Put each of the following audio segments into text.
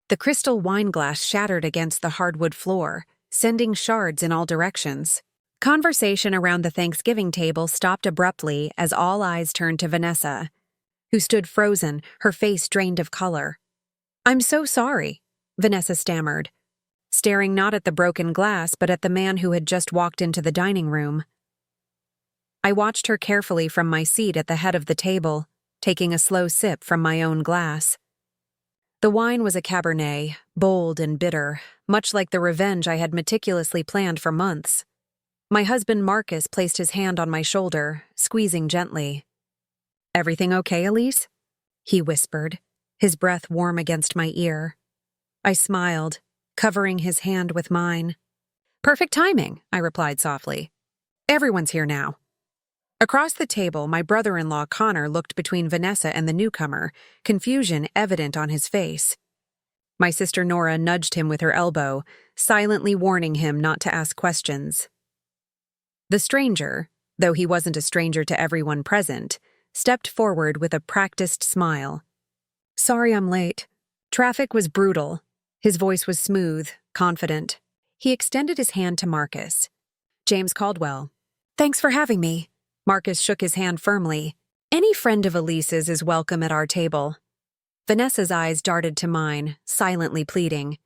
The crystal wine glass shattered against the hardwood floor, sending shards in all directions. Conversation around the Thanksgiving table stopped abruptly as all eyes turned to Vanessa, who stood frozen, her face drained of color. "I'm so sorry," Vanessa stammered, staring not at the broken glass but at the man who had just walked into the dining room. I watched her carefully from my seat at the head of the table, taking a slow sip from my own glass. The wine was a Cabernet, bold and bitter, much like the revenge I had meticulously planned for months. My husband Marcus placed his hand on my shoulder, squeezing gently. "Everything okay, Elise?" he whispered, his breath warm against my ear. I smiled, covering his hand with mine. "Perfect timing," I replied softly. "Everyone's here now." Across the table, my brother-in-law Connor looked between Vanessa and the newcomer, confusion evident on his face. My sister Nora nudged him with her elbow, silently warning him not to ask questions. The stranger, though he wasn't a stranger to everyone present, stepped forward with a practiced smile. "Sorry I'm late. Traffic was brutal." His voice was smooth, confident. He extended his hand to Marcus. "James Caldwell." "Thanks for having me." Marcus shook his hand firmly. "Any friend of Elise's is welcome at our table." Vanessa's eyes darted to mine, silently pleading.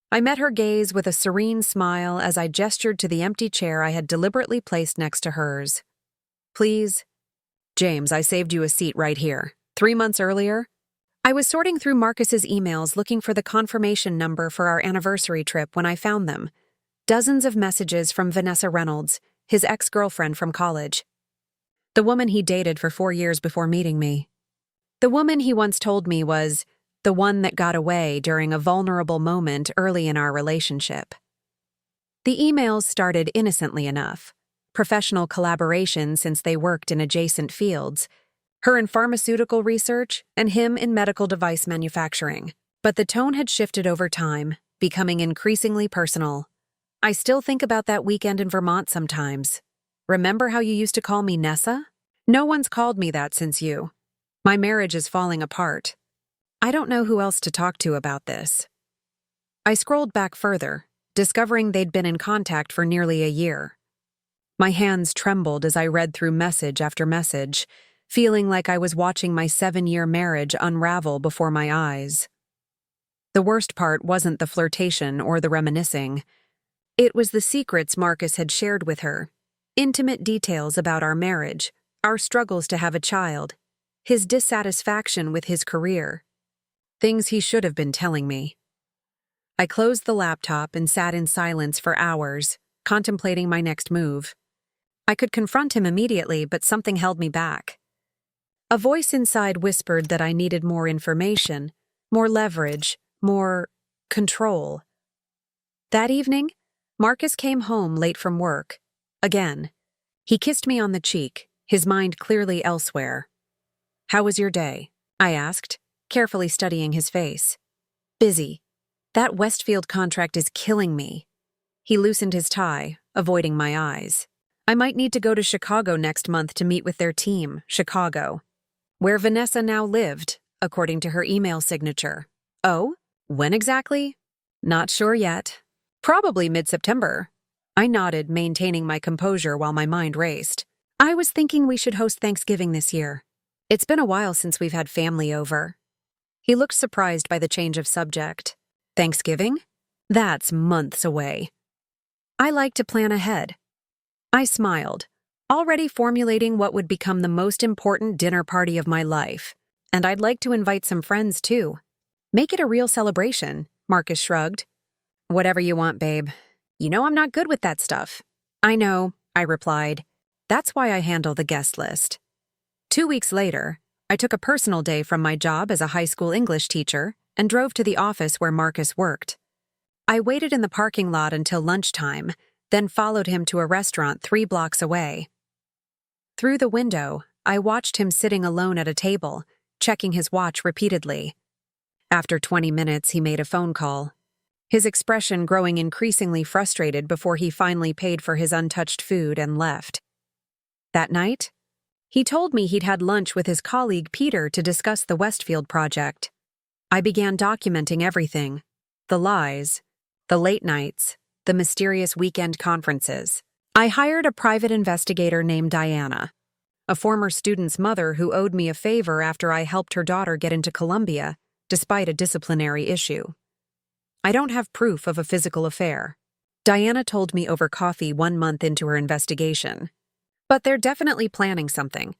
I met her gaze with a serene smile as I gestured to the empty chair I had deliberately placed next to hers. "Please." "James, I saved you a seat right here. 3 months earlier?" I was sorting through Marcus's emails looking for the confirmation number for our anniversary trip when I found them. Dozens of messages from Vanessa Reynolds, his ex-girlfriend from college. The woman he dated for 4 years before meeting me. The woman he once told me was the one that got away during a vulnerable moment early in our relationship. The emails started innocently enough. Professional collaboration since they worked in adjacent fields. Her in pharmaceutical research and him in medical device manufacturing. But the tone had shifted over time, becoming increasingly personal. "I still think about that weekend in Vermont sometimes. Remember how you used to call me Nessa? No one's called me that since you. My marriage is falling apart. I don't know who else to talk to about this." I scrolled back further, discovering they'd been in contact for nearly a year. My hands trembled as I read through message after message, feeling like I was watching my 7-year marriage unravel before my eyes. The worst part wasn't the flirtation or the reminiscing. It was the secrets Marcus had shared with her. Intimate details about our marriage, our struggles to have a child, his dissatisfaction with his career. Things he should have been telling me. I closed the laptop and sat in silence for hours, contemplating my next move. I could confront him immediately, but something held me back. A voice inside whispered that I needed more information, more leverage, more control. That evening, Marcus came home late from work. Again. He kissed me on the cheek, his mind clearly elsewhere. "How was your day?" I asked, carefully studying his face. "Busy. That Westfield contract is killing me." He loosened his tie, avoiding my eyes. "I might need to go to Chicago next month to meet with their team, Chicago, where Vanessa now lived, according to her email signature." "Oh? When exactly?" "Not sure yet. Probably mid-September." I nodded, maintaining my composure while my mind raced. "I was thinking we should host Thanksgiving this year. It's been a while since we've had family over." He looked surprised by the change of subject. "Thanksgiving? That's months away." "I like to plan ahead." I smiled, already formulating what would become the most important dinner party of my life. "And I'd like to invite some friends, too. Make it a real celebration," Marcus shrugged. "Whatever you want, babe. You know I'm not good with that stuff." "I know," I replied. "That's why I handle the guest list." 2 weeks later, I took a personal day from my job as a high school English teacher and drove to the office where Marcus worked. I waited in the parking lot until lunchtime, then followed him to a restaurant 3 blocks away. Through the window, I watched him sitting alone at a table, checking his watch repeatedly. After 20 minutes, he made a phone call, his expression growing increasingly frustrated before he finally paid for his untouched food and left. That night, he told me he'd had lunch with his colleague Peter to discuss the Westfield project. I began documenting everything, The lies, the late nights, the mysterious weekend conferences. I hired a private investigator named Diana, a former student's mother who owed me a favor after I helped her daughter get into Columbia, despite a disciplinary issue. I don't have proof of a physical affair. Diana told me over coffee 1 month into her investigation. But they're definitely planning something.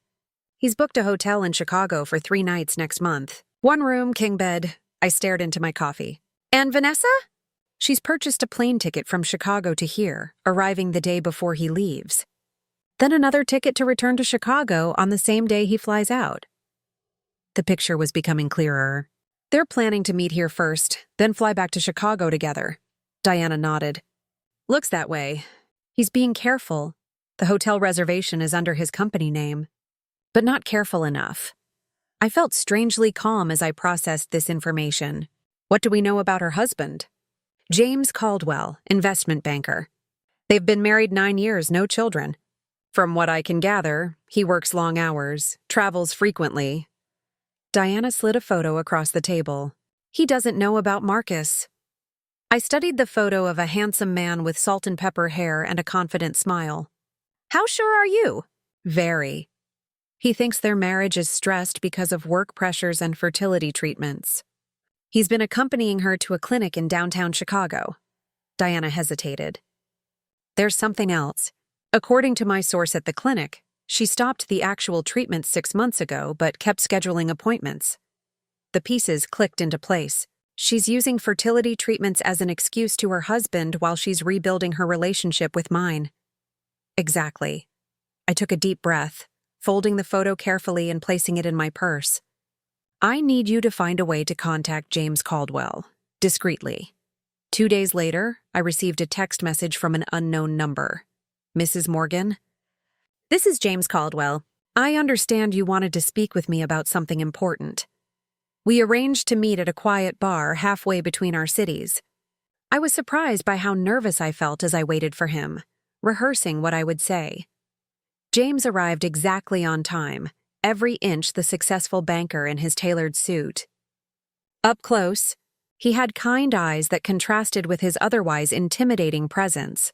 He's booked a hotel in Chicago for 3 nights next month. 1 room, king bed. I stared into my coffee. And Vanessa? She's purchased a plane ticket from Chicago to here, arriving the day before he leaves. Then another ticket to return to Chicago on the same day he flies out. The picture was becoming clearer. They're planning to meet here first, then fly back to Chicago together. Diana nodded. Looks that way. He's being careful. The hotel reservation is under his company name. But not careful enough. I felt strangely calm as I processed this information. What do we know about her husband? James Caldwell, investment banker. They've been married 9 years, no children. From what I can gather, he works long hours, travels frequently. Diana slid a photo across the table. He doesn't know about Marcus. I studied the photo of a handsome man with salt and pepper hair and a confident smile. How sure are you? Very. He thinks their marriage is stressed because of work pressures and fertility treatments. He's been accompanying her to a clinic in downtown Chicago. Diana hesitated. There's something else. According to my source at the clinic, she stopped the actual treatment 6 months ago but kept scheduling appointments. The pieces clicked into place. She's using fertility treatments as an excuse to her husband while she's rebuilding her relationship with mine. Exactly. I took a deep breath, folding the photo carefully and placing it in my purse. I need you to find a way to contact James Caldwell, discreetly. 2 days later, I received a text message from an unknown number. Mrs. Morgan? This is James Caldwell. I understand you wanted to speak with me about something important. We arranged to meet at a quiet bar halfway between our cities. I was surprised by how nervous I felt as I waited for him, rehearsing what I would say. James arrived exactly on time, every inch the successful banker in his tailored suit. Up close, he had kind eyes that contrasted with his otherwise intimidating presence.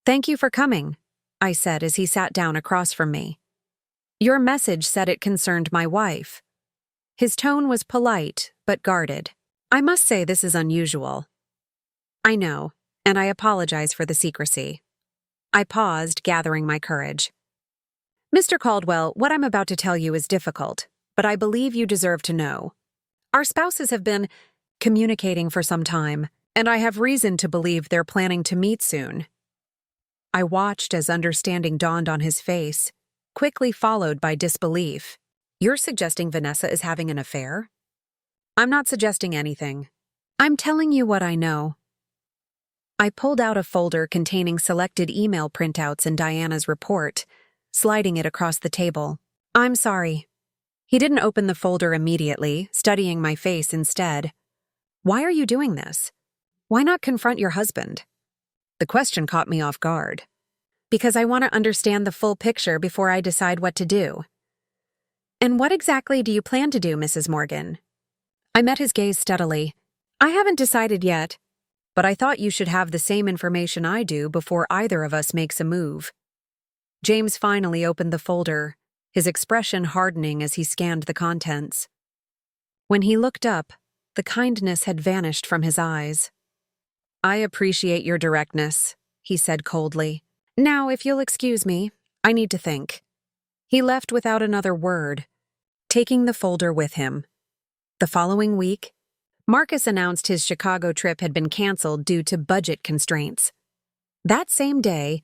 Thank you for coming, I said as he sat down across from me. Your message said it concerned my wife. His tone was polite, but guarded. I must say this is unusual. I know, and I apologize for the secrecy. I paused, gathering my courage. Mr. Caldwell, what I'm about to tell you is difficult, but I believe you deserve to know. Our spouses have been communicating for some time, and I have reason to believe they're planning to meet soon. I watched as understanding dawned on his face, quickly followed by disbelief. You're suggesting Vanessa is having an affair? I'm not suggesting anything. I'm telling you what I know. I pulled out a folder containing selected email printouts and Diana's report, sliding it across the table. I'm sorry. He didn't open the folder immediately, studying my face instead. Why are you doing this? Why not confront your husband? The question caught me off guard. Because I want to understand the full picture before I decide what to do. And what exactly do you plan to do, Mrs. Morgan? I met his gaze steadily. I haven't decided yet, but I thought you should have the same information I do before either of us makes a move. James finally opened the folder, his expression hardening as he scanned the contents. When he looked up, the kindness had vanished from his eyes. I appreciate your directness, he said coldly. Now, if you'll excuse me, I need to think. He left without another word, taking the folder with him. The following week, Marcus announced his Chicago trip had been canceled due to budget constraints. That same day,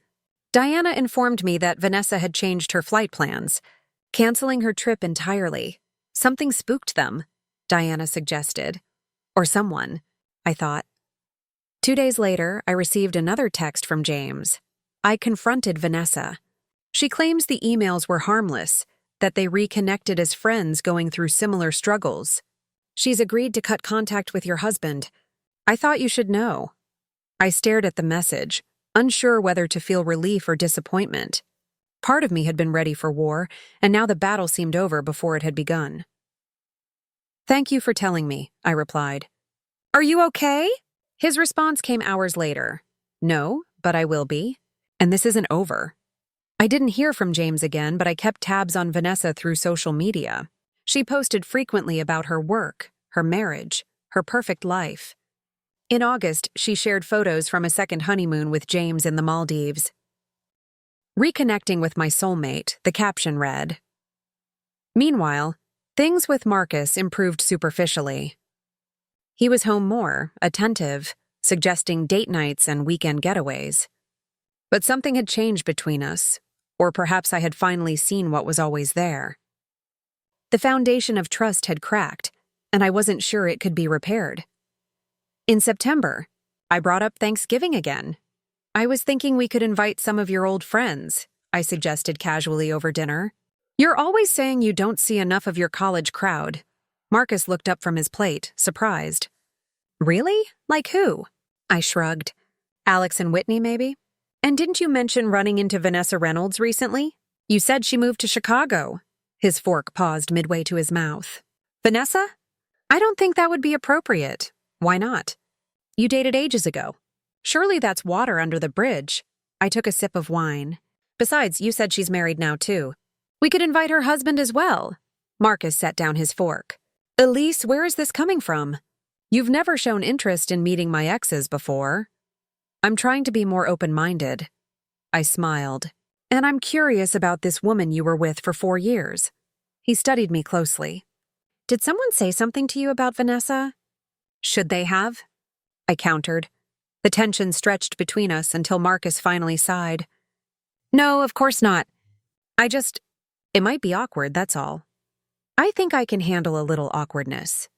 Diana informed me that Vanessa had changed her flight plans, canceling her trip entirely. Something spooked them, Diana suggested. Or someone, I thought. 2 days later, I received another text from James. I confronted Vanessa. She claims the emails were harmless, that they reconnected as friends going through similar struggles. She's agreed to cut contact with your husband. I thought you should know. I stared at the message, unsure whether to feel relief or disappointment. Part of me had been ready for war, and now the battle seemed over before it had begun. Thank you for telling me, I replied. Are you okay? His response came hours later. No, but I will be. And this isn't over. I didn't hear from James again, but I kept tabs on Vanessa through social media. She posted frequently about her work, her marriage, her perfect life. In August, she shared photos from a second honeymoon with James in the Maldives. Reconnecting with my soulmate, the caption read. Meanwhile, things with Marcus improved superficially. He was home more, attentive, suggesting date nights and weekend getaways. But something had changed between us, or perhaps I had finally seen what was always there. The foundation of trust had cracked, and I wasn't sure it could be repaired. In September, I brought up Thanksgiving again. I was thinking we could invite some of your old friends, I suggested casually over dinner. You're always saying you don't see enough of your college crowd. Marcus looked up from his plate, surprised. Really? Like who? I shrugged. Alex and Whitney, maybe? And didn't you mention running into Vanessa Reynolds recently? You said she moved to Chicago. His fork paused midway to his mouth. Vanessa? I don't think that would be appropriate. Why not? You dated ages ago. Surely that's water under the bridge. I took a sip of wine. Besides, you said she's married now, too. We could invite her husband as well. Marcus set down his fork. Elise, where is this coming from? You've never shown interest in meeting my exes before. I'm trying to be more open-minded. I smiled. And I'm curious about this woman you were with for 4 years. He studied me closely. Did someone say something to you about Vanessa? Should they have? I countered. The tension stretched between us until Marcus finally sighed. No, of course not. It might be awkward, that's all. I think I can handle a little awkwardness.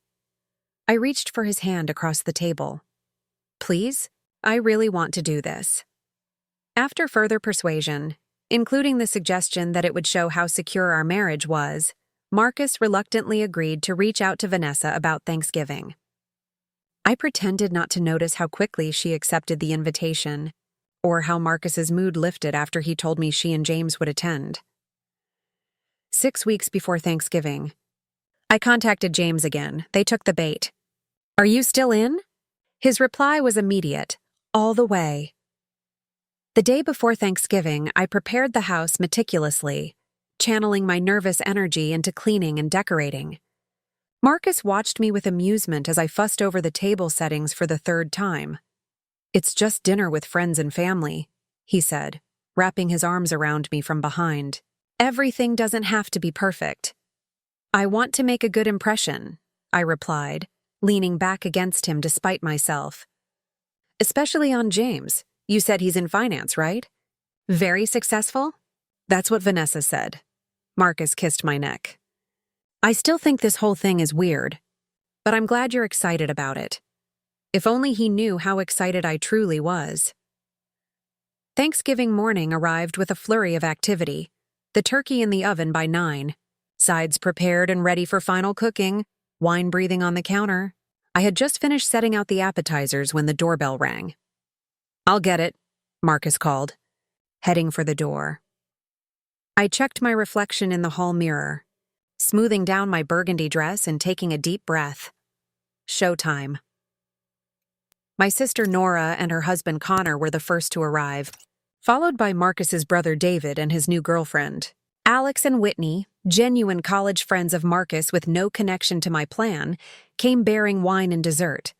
I reached for his hand across the table. Please, I really want to do this. After further persuasion, including the suggestion that it would show how secure our marriage was, Marcus reluctantly agreed to reach out to Vanessa about Thanksgiving. I pretended not to notice how quickly she accepted the invitation, or how Marcus's mood lifted after he told me she and James would attend. 6 weeks before Thanksgiving, I contacted James again. They took the bait. Are you still in? His reply was immediate, all the way. The day before Thanksgiving, I prepared the house meticulously, channeling my nervous energy into cleaning and decorating. Marcus watched me with amusement as I fussed over the table settings for the 3rd time. It's just dinner with friends and family, he said, wrapping his arms around me from behind. Everything doesn't have to be perfect. I want to make a good impression, I replied, leaning back against him despite myself. Especially on James. You said he's in finance, right? Very successful? That's what Vanessa said. Marcus kissed my neck. I still think this whole thing is weird, but I'm glad you're excited about it. If only he knew how excited I truly was. Thanksgiving morning arrived with a flurry of activity. The turkey in the oven by 9. Sides prepared and ready for final cooking. Wine breathing on the counter. I had just finished setting out the appetizers when the doorbell rang. I'll get it, Marcus called, heading for the door. I checked my reflection in the hall mirror, smoothing down my burgundy dress and taking a deep breath. Showtime. My sister Nora and her husband Connor were the first to arrive, followed by Marcus's brother David and his new girlfriend. Alex and Whitney, genuine college friends of Marcus with no connection to my plan, came bearing wine and dessert.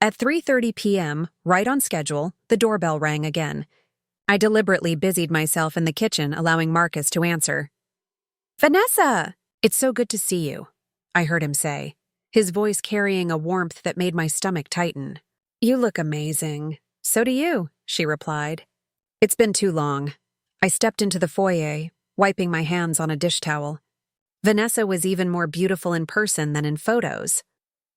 At 3:30 p.m., right on schedule, the doorbell rang again. I deliberately busied myself in the kitchen, allowing Marcus to answer. Vanessa! It's so good to see you, I heard him say, his voice carrying a warmth that made my stomach tighten. You look amazing. So do you, she replied. It's been too long. I stepped into the foyer, wiping my hands on a dish towel. Vanessa was even more beautiful in person than in photos.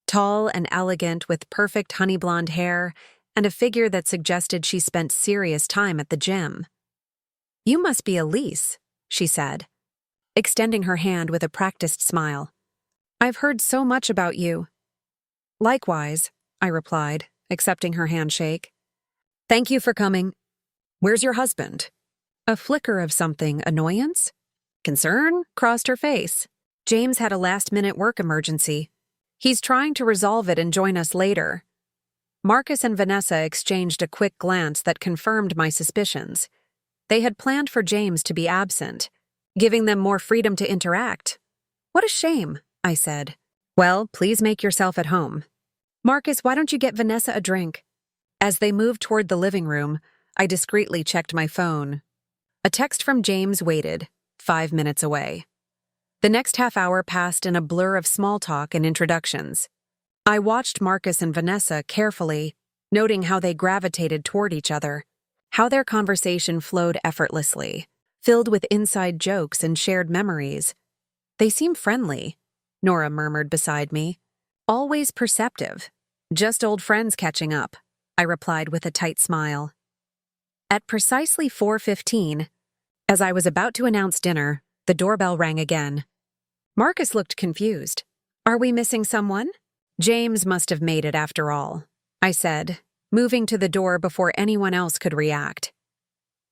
Tall and elegant with perfect honey blonde hair and a figure that suggested she spent serious time at the gym. You must be Elise, she said, extending her hand with a practiced smile. I've heard so much about you. Likewise, I replied, accepting her handshake. Thank you for coming. Where's your husband? A flicker of something, annoyance? Concern crossed her face. James had a last-minute work emergency. He's trying to resolve it and join us later. Marcus and Vanessa exchanged a quick glance that confirmed my suspicions. They had planned for James to be absent, giving them more freedom to interact. What a shame, I said. Well, please make yourself at home. Marcus, why don't you get Vanessa a drink? As they moved toward the living room, I discreetly checked my phone. A text from James waited, 5 minutes away. The next half hour passed in a blur of small talk and introductions. I watched Marcus and Vanessa carefully, noting how they gravitated toward each other, how their conversation flowed effortlessly, filled with inside jokes and shared memories. They seem friendly, Nora murmured beside me. Always perceptive. Just old friends catching up, I replied with a tight smile. At precisely 4:15, as I was about to announce dinner, the doorbell rang again. Marcus looked confused. Are we missing someone? James must have made it after all, I said, moving to the door before anyone else could react.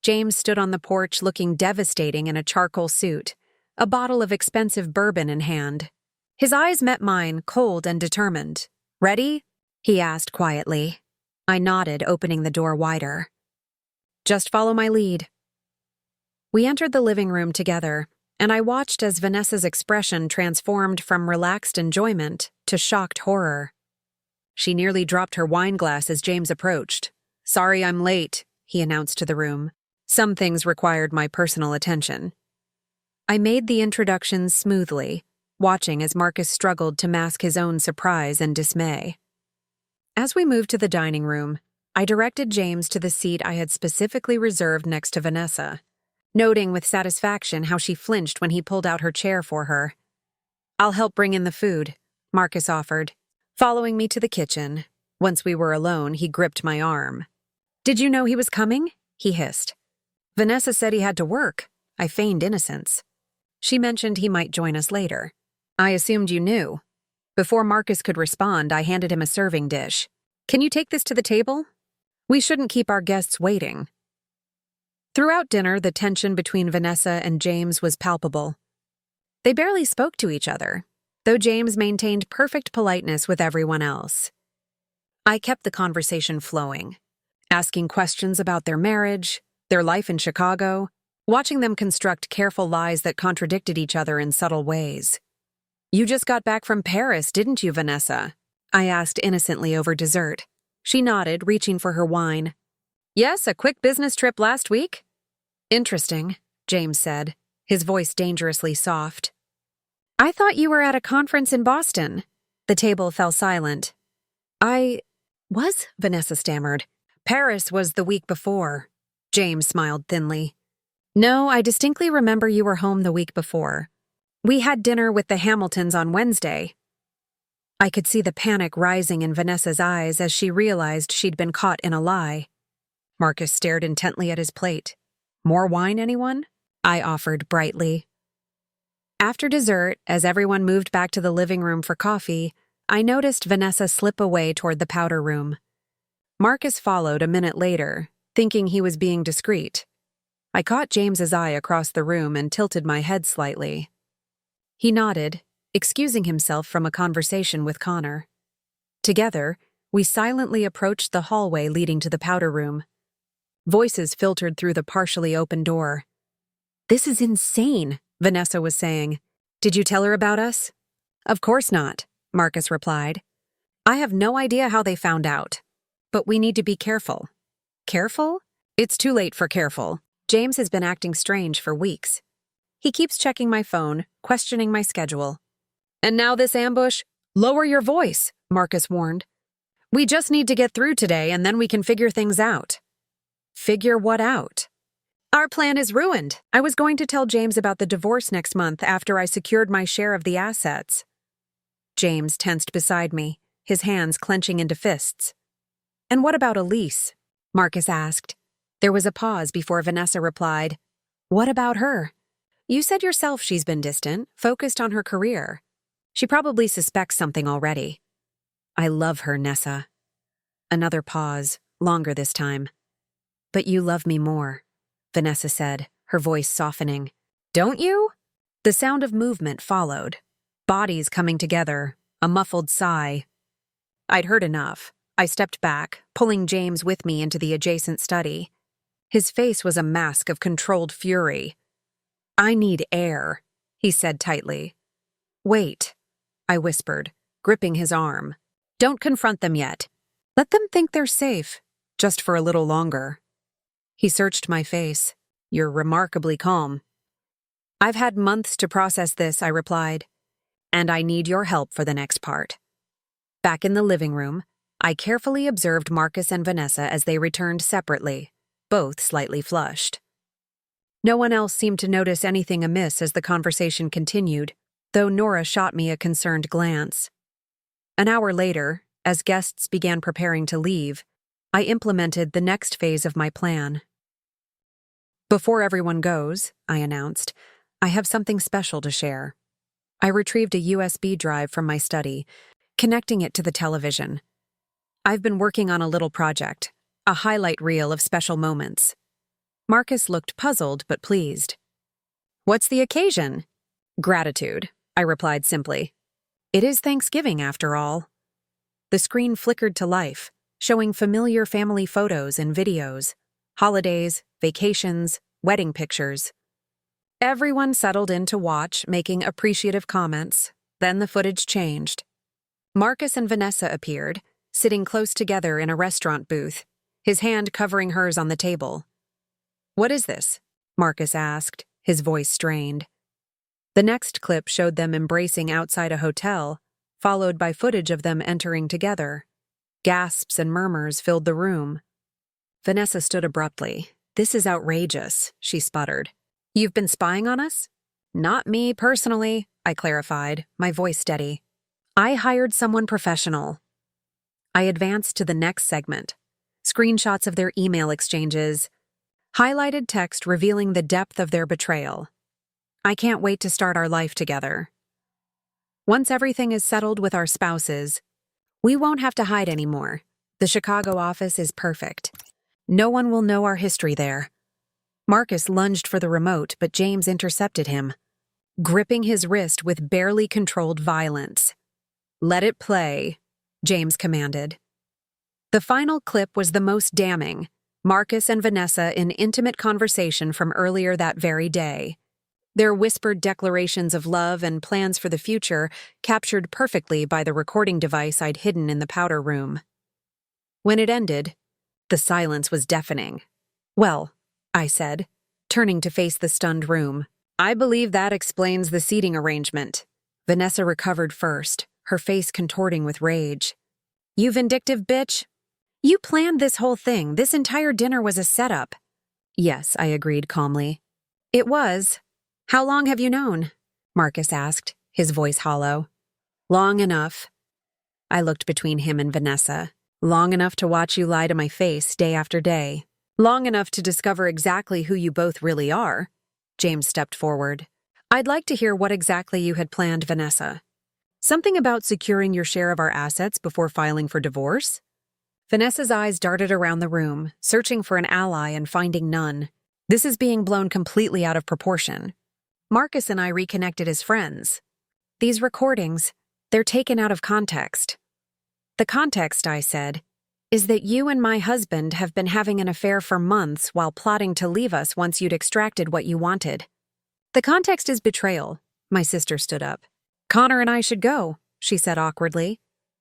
James stood on the porch looking devastating in a charcoal suit, a bottle of expensive bourbon in hand. His eyes met mine, cold and determined. Ready? He asked quietly. I nodded, opening the door wider. Just follow my lead. We entered the living room together, and I watched as Vanessa's expression transformed from relaxed enjoyment to shocked horror. She nearly dropped her wine glass as James approached. Sorry I'm late, he announced to the room. Some things required my personal attention. I made the introductions smoothly, watching as Marcus struggled to mask his own surprise and dismay. As we moved to the dining room, I directed James to the seat I had specifically reserved next to Vanessa, noting with satisfaction how she flinched when he pulled out her chair for her. I'll help bring in the food, Marcus offered, following me to the kitchen. Once we were alone, he gripped my arm. Did you know he was coming? He hissed. Vanessa said he had to work. I feigned innocence. She mentioned he might join us later. I assumed you knew. Before Marcus could respond, I handed him a serving dish. Can you take this to the table? We shouldn't keep our guests waiting. Throughout dinner, the tension between Vanessa and James was palpable. They barely spoke to each other, though James maintained perfect politeness with everyone else. I kept the conversation flowing, asking questions about their marriage, their life in Chicago, watching them construct careful lies that contradicted each other in subtle ways. You just got back from Paris, didn't you, Vanessa? I asked innocently over dessert. She nodded, reaching for her wine. Yes, a quick business trip last week. Interesting, James said, his voice dangerously soft. I thought you were at a conference in Boston. The table fell silent. Vanessa stammered. Paris was the week before. James smiled thinly. No, I distinctly remember you were home the week before. We had dinner with the Hamiltons on Wednesday. I could see the panic rising in Vanessa's eyes as she realized she'd been caught in a lie. Marcus stared intently at his plate. More wine, anyone? I offered brightly. After dessert, as everyone moved back to the living room for coffee, I noticed Vanessa slip away toward the powder room. Marcus followed a minute later, thinking he was being discreet. I caught James's eye across the room and tilted my head slightly. He nodded, excusing himself from a conversation with Connor. Together, we silently approached the hallway leading to the powder room. Voices filtered through the partially open door. This is insane, Vanessa was saying. Did you tell her about us? Of course not, Marcus replied. I have no idea how they found out. But we need to be careful. Careful? It's too late for careful. James has been acting strange for weeks. He keeps checking my phone, questioning my schedule. And now this ambush? Lower your voice, Marcus warned. We just need to get through today and then we can figure things out. Figure what out? Our plan is ruined. I was going to tell James about the divorce next month after I secured my share of the assets. James tensed beside me, his hands clenching into fists. And what about Elise? Marcus asked. There was a pause before Vanessa replied. What about her? You said yourself she's been distant, focused on her career. She probably suspects something already. I love her, Nessa. Another pause, longer this time. But you love me more, Vanessa said, her voice softening. Don't you? The sound of movement followed, bodies coming together, a muffled sigh. I'd heard enough. I stepped back, pulling James with me into the adjacent study. His face was a mask of controlled fury. "I need air," he said tightly. "Wait," I whispered, gripping his arm. "Don't confront them yet. Let them think they're safe, just for a little longer." He searched my face. "You're remarkably calm." "I've had months to process this," I replied. "And I need your help for the next part." Back in the living room, I carefully observed Marcus and Vanessa as they returned separately, both slightly flushed. No one else seemed to notice anything amiss as the conversation continued, though Nora shot me a concerned glance. An hour later, as guests began preparing to leave, I implemented the next phase of my plan. "Before everyone goes," I announced, "I have something special to share." I retrieved a USB drive from my study, connecting it to the television. "I've been working on a little project, a highlight reel of special moments." Marcus looked puzzled but pleased. "What's the occasion?" "Gratitude," I replied simply. "It is Thanksgiving, after all." The screen flickered to life, showing familiar family photos and videos, holidays, vacations, wedding pictures. Everyone settled in to watch, making appreciative comments. Then the footage changed. Marcus and Vanessa appeared, sitting close together in a restaurant booth, his hand covering hers on the table. "What is this?" Marcus asked, his voice strained. The next clip showed them embracing outside a hotel, followed by footage of them entering together. Gasps and murmurs filled the room. Vanessa stood abruptly. "This is outrageous," she sputtered. "You've been spying on us?" "Not me, personally," I clarified, my voice steady. "I hired someone professional." I advanced to the next segment. Screenshots of their email exchanges. Highlighted text revealing the depth of their betrayal. "I can't wait to start our life together. Once everything is settled with our spouses, we won't have to hide anymore. The Chicago office is perfect. No one will know our history there." Marcus lunged for the remote, but James intercepted him, gripping his wrist with barely controlled violence. "Let it play," James commanded. The final clip was the most damning. Marcus and Vanessa in intimate conversation from earlier that very day. Their whispered declarations of love and plans for the future captured perfectly by the recording device I'd hidden in the powder room. When it ended, the silence was deafening. "Well," I said, turning to face the stunned room, "I believe that explains the seating arrangement." Vanessa recovered first, her face contorting with rage. "You vindictive bitch! You planned this whole thing. This entire dinner was a setup." "Yes," I agreed calmly. "It was. How long have you known?" Marcus asked, his voice hollow. "Long enough." I looked between him and Vanessa. "Long enough to watch you lie to my face day after day. Long enough to discover exactly who you both really are." James stepped forward. "I'd like to hear what exactly you had planned, Vanessa. Something about securing your share of our assets before filing for divorce?" Vanessa's eyes darted around the room, searching for an ally and finding none. "This is being blown completely out of proportion. Marcus and I reconnected as friends. These recordings, they're taken out of context." "The context," I said, "is that you and my husband have been having an affair for months while plotting to leave us once you'd extracted what you wanted." "The context is betrayal." My sister stood up. "Connor and I should go," she said awkwardly.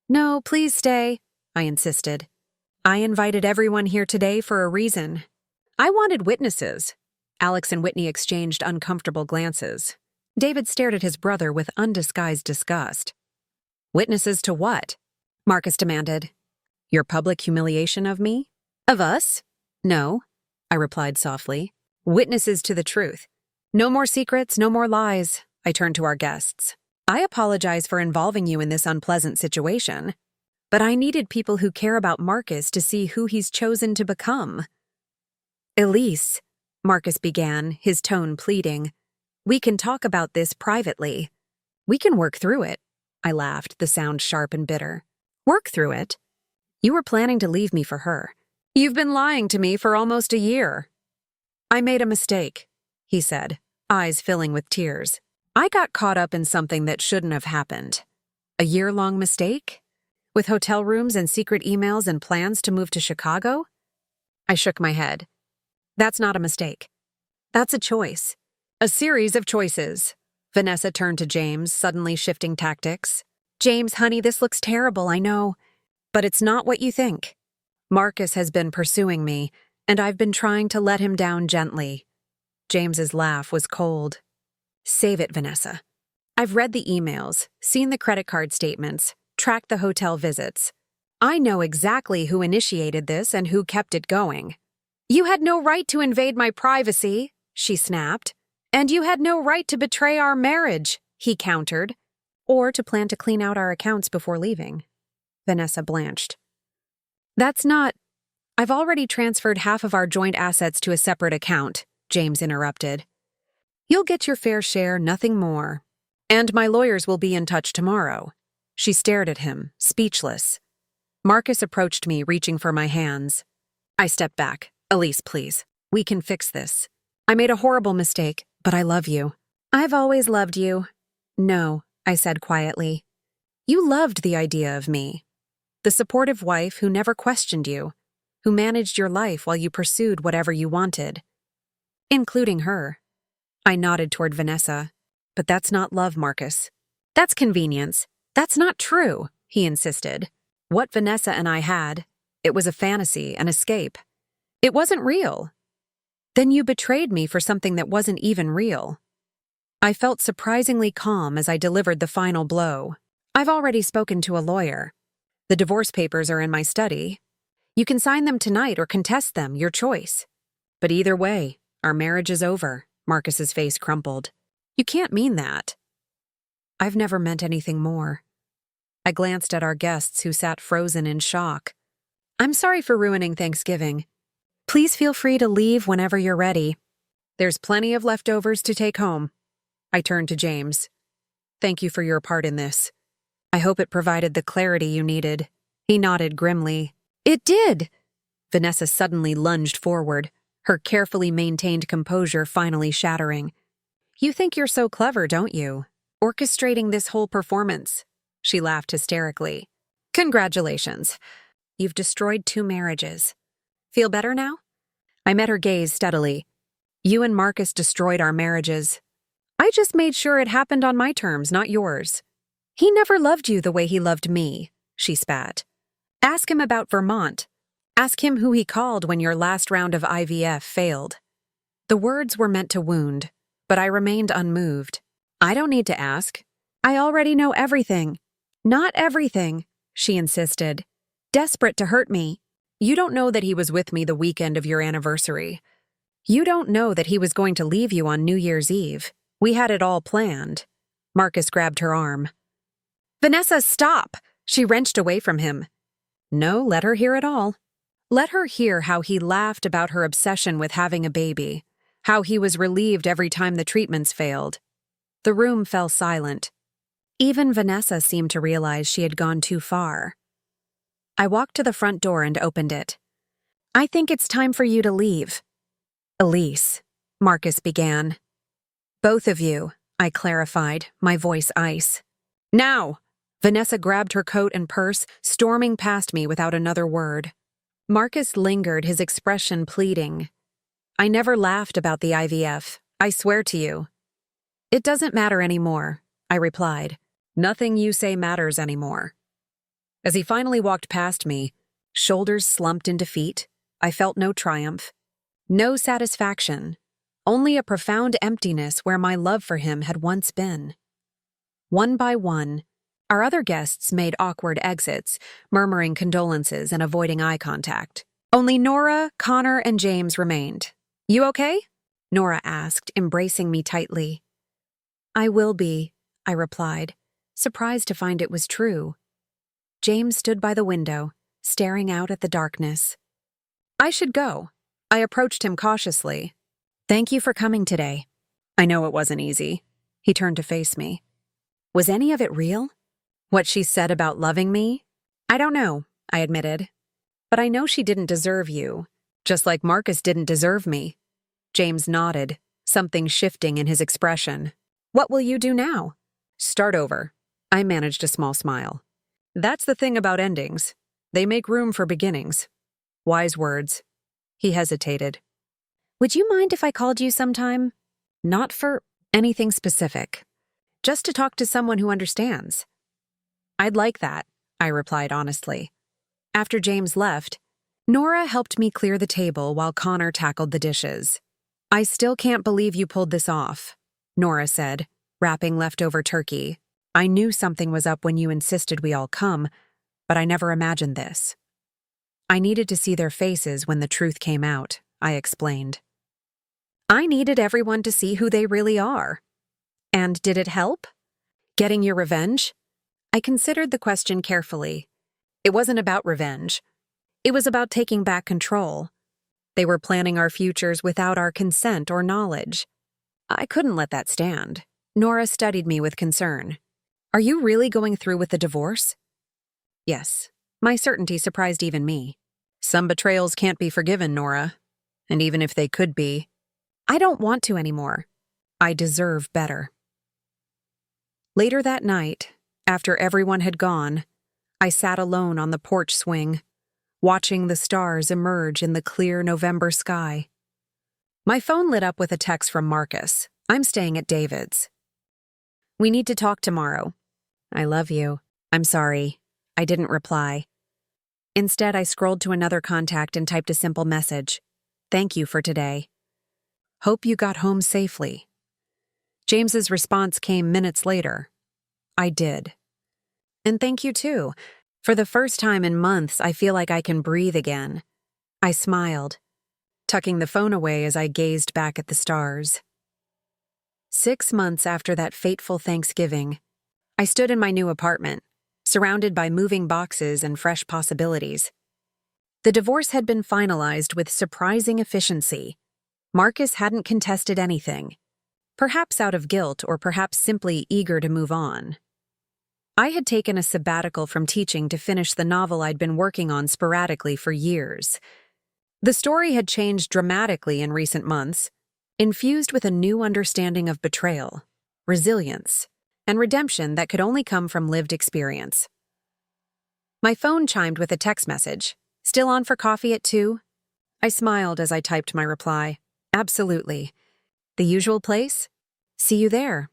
"No, please stay," I insisted. "I invited everyone here today for a reason. I wanted witnesses." Alex and Whitney exchanged uncomfortable glances. David stared at his brother with undisguised disgust. "Witnesses to what?" Marcus demanded. "Your public humiliation of me? Of us?" "No," I replied softly. "Witnesses to the truth. No more secrets, no more lies." I turned to our guests. "I apologize for involving you in this unpleasant situation, but I needed people who care about Marcus to see who he's chosen to become." "Elise," Marcus began, his tone pleading, "we can talk about this privately." "We can work through it," I laughed, the sound sharp and bitter. "Work through it? You were planning to leave me for her. You've been lying to me for almost a year." "I made a mistake," he said, eyes filling with tears. "I got caught up in something that shouldn't have happened. A year-long mistake? With hotel rooms and secret emails and plans to move to Chicago? I shook my head. That's not a mistake. That's a choice. A series of choices. Vanessa turned to James, suddenly shifting tactics. James, honey, this looks terrible, I know. But it's not what you think. Marcus has been pursuing me, and I've been trying to let him down gently. James's laugh was cold. Save it, Vanessa. I've read the emails, seen the credit card statements, tracked the hotel visits. I know exactly who initiated this and who kept it going. You had no right to invade my privacy, she snapped. And you had no right to betray our marriage, he countered. Or to plan to clean out our accounts before leaving. Vanessa blanched. That's not... I've already transferred half of our joint assets to a separate account, James interrupted. You'll get your fair share, nothing more. And my lawyers will be in touch tomorrow. She stared at him, speechless. Marcus approached me, reaching for my hands. I stepped back. Elise, please. We can fix this. I made a horrible mistake, but I love you. I've always loved you. No, I said quietly. You loved the idea of me. The supportive wife who never questioned you, who managed your life while you pursued whatever you wanted. Including her. I nodded toward Vanessa. But that's not love, Marcus. That's convenience. That's not true, he insisted. What Vanessa and I had, it was a fantasy, an escape. It wasn't real. Then you betrayed me for something that wasn't even real. I felt surprisingly calm as I delivered the final blow. I've already spoken to a lawyer. The divorce papers are in my study. You can sign them tonight or contest them, your choice. But either way, our marriage is over. Marcus's face crumpled. You can't mean that. I've never meant anything more. I glanced at our guests who sat frozen in shock. I'm sorry for ruining Thanksgiving. Please feel free to leave whenever you're ready. There's plenty of leftovers to take home. I turned to James. Thank you for your part in this. I hope it provided the clarity you needed. He nodded grimly. It did! Vanessa suddenly lunged forward, her carefully maintained composure finally shattering. You think you're so clever, don't you? Orchestrating this whole performance. She laughed hysterically. Congratulations. You've destroyed 2 marriages. Feel better now? I met her gaze steadily. You and Marcus destroyed our marriages. I just made sure it happened on my terms, not yours. He never loved you the way he loved me, she spat. Ask him about Vermont. Ask him who he called when your last round of IVF failed. The words were meant to wound, but I remained unmoved. I don't need to ask. I already know everything. Not everything, she insisted. Desperate to hurt me. You don't know that he was with me the weekend of your anniversary. You don't know that he was going to leave you on New Year's Eve. We had it all planned. Marcus grabbed her arm. Vanessa, stop! She wrenched away from him. No, let her hear it all. Let her hear how he laughed about her obsession with having a baby, how he was relieved every time the treatments failed. The room fell silent. Even Vanessa seemed to realize she had gone too far. I walked to the front door and opened it. I think it's time for you to leave. Elise, Marcus began. Both of you, I clarified, my voice ice. Now! Vanessa grabbed her coat and purse, storming past me without another word. Marcus lingered, his expression pleading. I never laughed about the IVF, I swear to you. It doesn't matter anymore, I replied. Nothing you say matters anymore. As he finally walked past me, shoulders slumped in defeat, I felt no triumph, no satisfaction, only a profound emptiness where my love for him had once been. One by one, our other guests made awkward exits, murmuring condolences and avoiding eye contact. Only Nora, Connor, and James remained. You okay? Nora asked, embracing me tightly. I will be, I replied, surprised to find it was true. James stood by the window, staring out at the darkness. I should go. I approached him cautiously. Thank you for coming today. I know it wasn't easy. He turned to face me. Was any of it real? What she said about loving me? I don't know, I admitted. But I know she didn't deserve you, just like Marcus didn't deserve me. James nodded, something shifting in his expression. What will you do now? Start over. I managed a small smile. That's the thing about endings. They make room for beginnings. Wise words. He hesitated. Would you mind if I called you sometime? Not for anything specific. Just to talk to someone who understands. I'd like that, I replied honestly. After James left, Nora helped me clear the table while Connor tackled the dishes. I still can't believe you pulled this off, Nora said, wrapping leftover turkey. I knew something was up when you insisted we all come, but I never imagined this. I needed to see their faces when the truth came out, I explained. I needed everyone to see who they really are. And did it help? Getting your revenge? I considered the question carefully. It wasn't about revenge. It was about taking back control. They were planning our futures without our consent or knowledge. I couldn't let that stand. Nora studied me with concern. Are you really going through with the divorce? Yes. My certainty surprised even me. Some betrayals can't be forgiven, Nora. And even if they could be, I don't want to anymore. I deserve better. Later that night, after everyone had gone, I sat alone on the porch swing, watching the stars emerge in the clear November sky. My phone lit up with a text from Marcus. I'm staying at David's. We need to talk tomorrow. I love you. I'm sorry. I didn't reply. Instead, I scrolled to another contact and typed a simple message. Thank you for today. Hope you got home safely. James's response came minutes later. I did. And thank you too. For the first time in months, I feel like I can breathe again. I smiled, tucking the phone away as I gazed back at the stars. 6 months after that fateful Thanksgiving, I stood in my new apartment, surrounded by moving boxes and fresh possibilities. The divorce had been finalized with surprising efficiency. Marcus hadn't contested anything, perhaps out of guilt or perhaps simply eager to move on. I had taken a sabbatical from teaching to finish the novel I'd been working on sporadically for years. The story had changed dramatically in recent months, infused with a new understanding of betrayal, resilience, and redemption that could only come from lived experience. My phone chimed with a text message. Still on for coffee at 2? I smiled as I typed my reply. Absolutely. The usual place? See you there,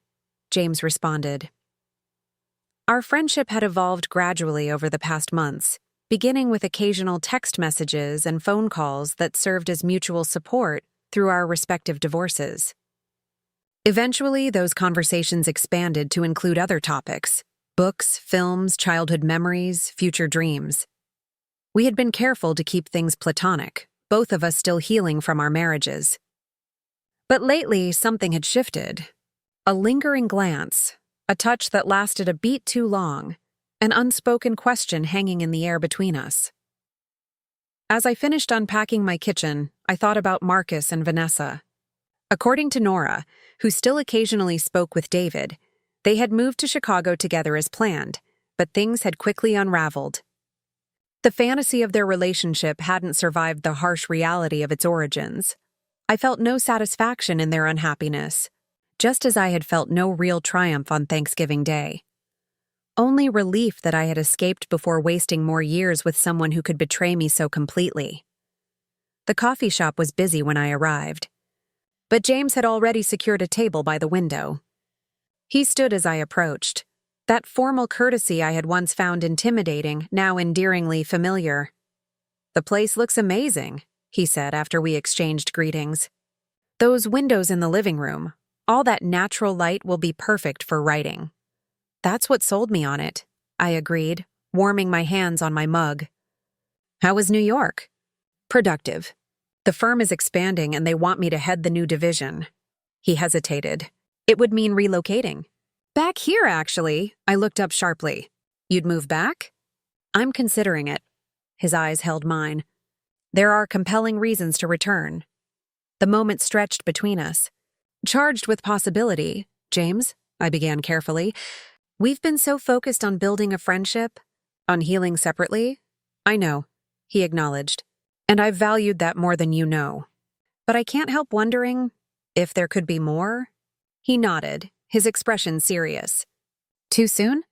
James responded. Our friendship had evolved gradually over the past months, beginning with occasional text messages and phone calls that served as mutual support through our respective divorces. Eventually, those conversations expanded to include other topics: books, films, childhood memories, future dreams. We had been careful to keep things platonic, both of us still healing from our marriages. But lately, something had shifted. A lingering glance, a touch that lasted a beat too long, an unspoken question hanging in the air between us. As I finished unpacking my kitchen, I thought about Marcus and Vanessa. According to Nora, who still occasionally spoke with David, they had moved to Chicago together as planned, but things had quickly unraveled. The fantasy of their relationship hadn't survived the harsh reality of its origins. I felt no satisfaction in their unhappiness, just as I had felt no real triumph on Thanksgiving Day. Only relief that I had escaped before wasting more years with someone who could betray me so completely. The coffee shop was busy when I arrived, but James had already secured a table by the window. He stood as I approached, that formal courtesy I had once found intimidating, now endearingly familiar. The place looks amazing, he said after we exchanged greetings. Those windows in the living room, all that natural light will be perfect for writing. That's what sold me on it, I agreed, warming my hands on my mug. How was New York? Productive. The firm is expanding and they want me to head the new division. He hesitated. It would mean relocating. Back here, actually, I looked up sharply. You'd move back? I'm considering it. His eyes held mine. There are compelling reasons to return. The moment stretched between us. Charged with possibility, James, I began carefully. We've been so focused on building a friendship, on healing separately. I know, he acknowledged, and I've valued that more than you know. But I can't help wondering if there could be more. He nodded, his expression serious. Too soon?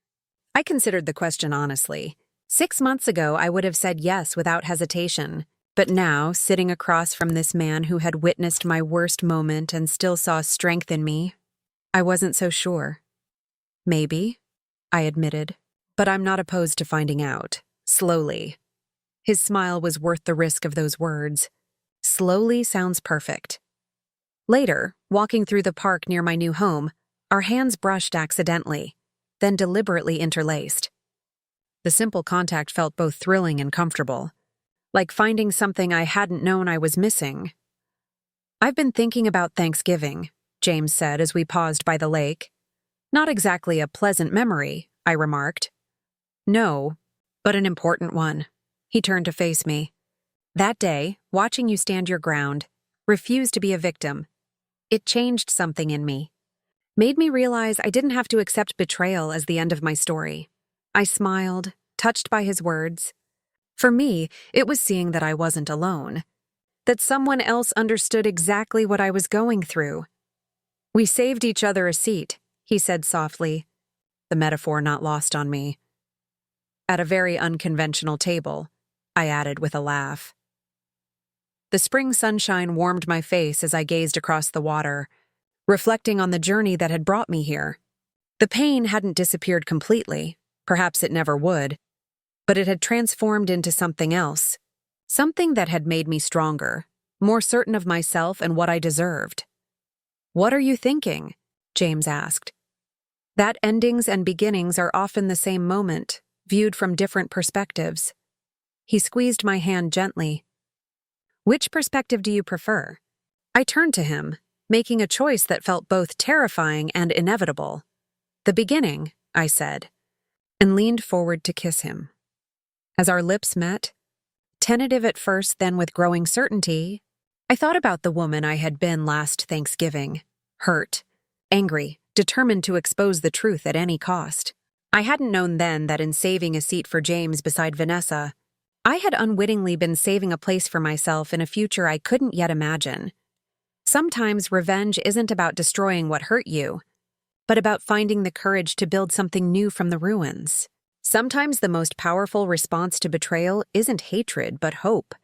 I considered the question honestly. 6 months ago, I would have said yes without hesitation. But now, sitting across from this man who had witnessed my worst moment and still saw strength in me, I wasn't so sure. Maybe, I admitted, but I'm not opposed to finding out. Slowly. His smile was worth the risk of those words. Slowly sounds perfect. Later, walking through the park near my new home, our hands brushed accidentally, then deliberately interlaced. The simple contact felt both thrilling and comfortable, like finding something I hadn't known I was missing. "I've been thinking about Thanksgiving," James said as we paused by the lake. "Not exactly a pleasant memory," I remarked. "No, but an important one." He turned to face me. "That day, watching you stand your ground, refuse to be a victim, it changed something in me. Made me realize I didn't have to accept betrayal as the end of my story." I smiled, touched by his words. For me, it was seeing that I wasn't alone, that someone else understood exactly what I was going through. "We saved each other a seat," he said softly, the metaphor not lost on me. "At a very unconventional table," I added with a laugh. The spring sunshine warmed my face as I gazed across the water, reflecting on the journey that had brought me here. The pain hadn't disappeared completely, perhaps it never would, but it had transformed into something else, something that had made me stronger, more certain of myself and what I deserved. "What are you thinking?" James asked. That endings and beginnings are often the same moment, viewed from different perspectives. He squeezed my hand gently. "Which perspective do you prefer?" I turned to him, making a choice that felt both terrifying and inevitable. "The beginning," I said, and leaned forward to kiss him. As our lips met, tentative at first, then with growing certainty, I thought about the woman I had been last Thanksgiving, hurt, angry, determined to expose the truth at any cost. I hadn't known then that in saving a seat for James beside Vanessa, I had unwittingly been saving a place for myself in a future I couldn't yet imagine. Sometimes revenge isn't about destroying what hurt you, but about finding the courage to build something new from the ruins. Sometimes the most powerful response to betrayal isn't hatred, but hope,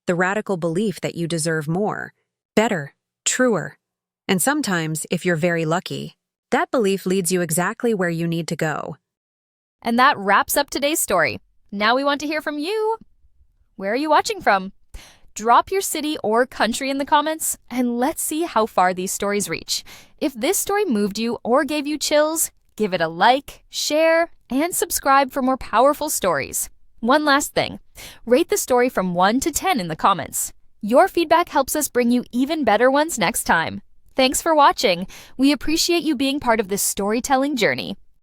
the radical belief that you deserve more, better, truer. And sometimes, if you're very lucky, that belief leads you exactly where you need to go. And that wraps up today's story. Now we want to hear from you. Where are you watching from? Drop your city or country in the comments, and let's see how far these stories reach. If this story moved you or gave you chills, give it a like, share, and subscribe for more powerful stories. One last thing, rate the story from 1 to 10 in the comments. Your feedback helps us bring you even better ones next time. Thanks for watching. We appreciate you being part of this storytelling journey.